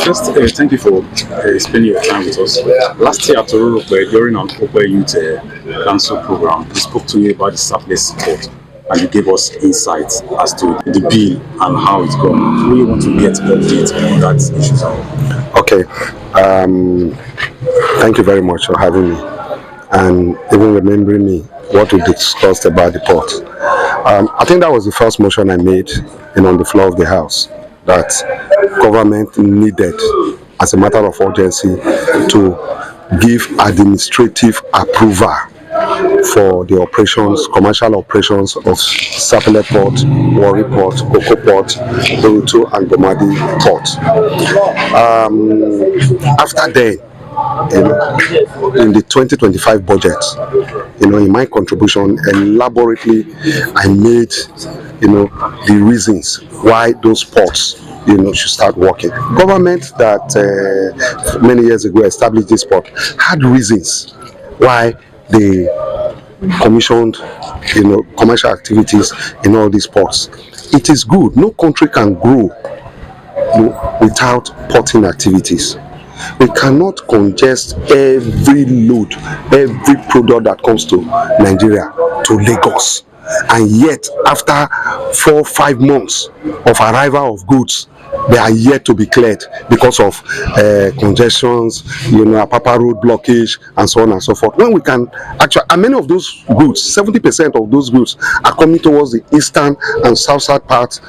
First, thank you for spending your time with us. Last year at Rero during an Open Youth Council program, we spoke to you about the Sapele support and you gave us insights as to the bill and how it's gone. We want to get updates on that issue. Okay, thank you very much for having me and even remembering me what we discussed about the port. I think that was the first motion I made on the floor of the House, that government needed, as a matter of urgency, to give administrative approval for the operations, commercial operations of Sapele Port, Warri Port, Cocoa Port, Rero and Benedict Port. After then, in the 2025 budget, in my contribution, elaborately, I made, the reasons why those ports, should start working. Government that many years ago established this port had reasons why they commissioned, commercial activities in all these ports. It is good. No country can grow without porting activities. We cannot congest every load, every product that comes to Nigeria to Lagos, and yet after 4-5 months of arrival of goods, they are yet to be cleared because of congestions, Apapa road blockage, and so on and so forth. When we can actually, and many of those goods, 70% of those goods are coming towards the eastern and south part,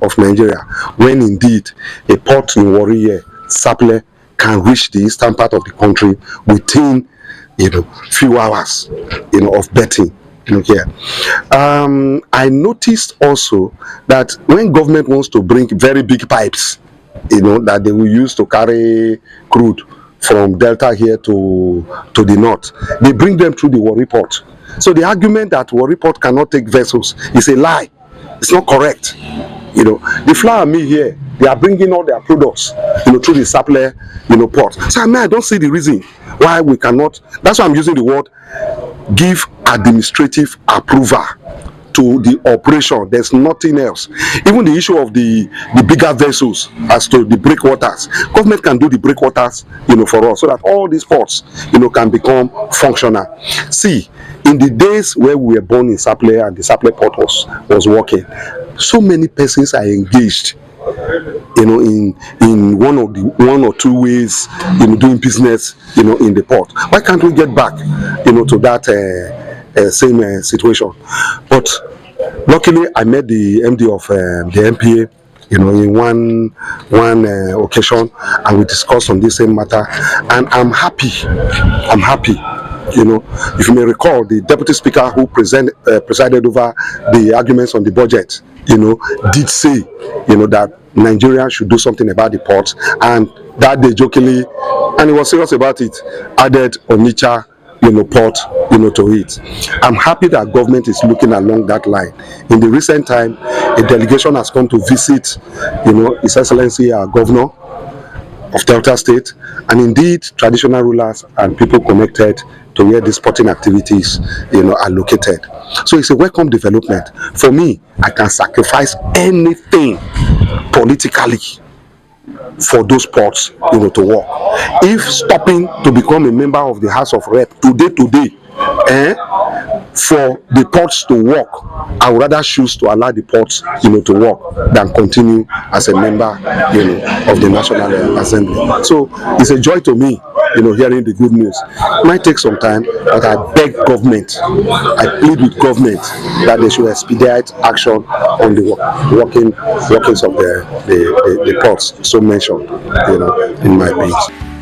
of Nigeria. When indeed a port in Warri, Sapele, can reach the eastern part of the country within, few hours, of betting. Here. I noticed also that when government wants to bring very big pipes, that they will use to carry crude from Delta here to the north, they bring them through the Warri Port. So the argument that Warri Port cannot take vessels is a lie. It's not correct. The flour mill here, they are bringing all their products, through the Sapele, port. So I don't see the reason why we cannot. That's why I'm using the word give administrative approval to the operation. There's nothing else. Even the issue of the bigger vessels as to the breakwaters, government can do the breakwaters, for us, so that all these ports, can become functional. See, in the days where we were born in Sapele and the Sapele port was working, so many persons are engaged, in one or two ways, doing business, in the port. Why can't we get back, to that same situation? But luckily, I met the MD of the MPA, in one occasion, and we discussed on this same matter, and I'm happy. If you may recall, the deputy speaker who presided over the arguments on the budget, did say, that Nigeria should do something about the ports, and that they jokingly, and he was serious about it, added Onitsha, port, to it. I'm happy that government is looking along that line. In the recent time, a delegation has come to visit, His Excellency, our governor of Delta State, and indeed traditional rulers and people connected to where these sporting activities, are located. So it's a welcome development. For me, I can sacrifice anything politically for those ports, to work. If stopping to become a member of the House of Rep today, for the ports to work, I would rather choose to allow the ports, to work than continue as a member, of the National Assembly. So it's a joy to me, hearing the good news. It might take some time, but I beg government, I plead with government that they should expedite action on the workings of the ports so mentioned, in my page.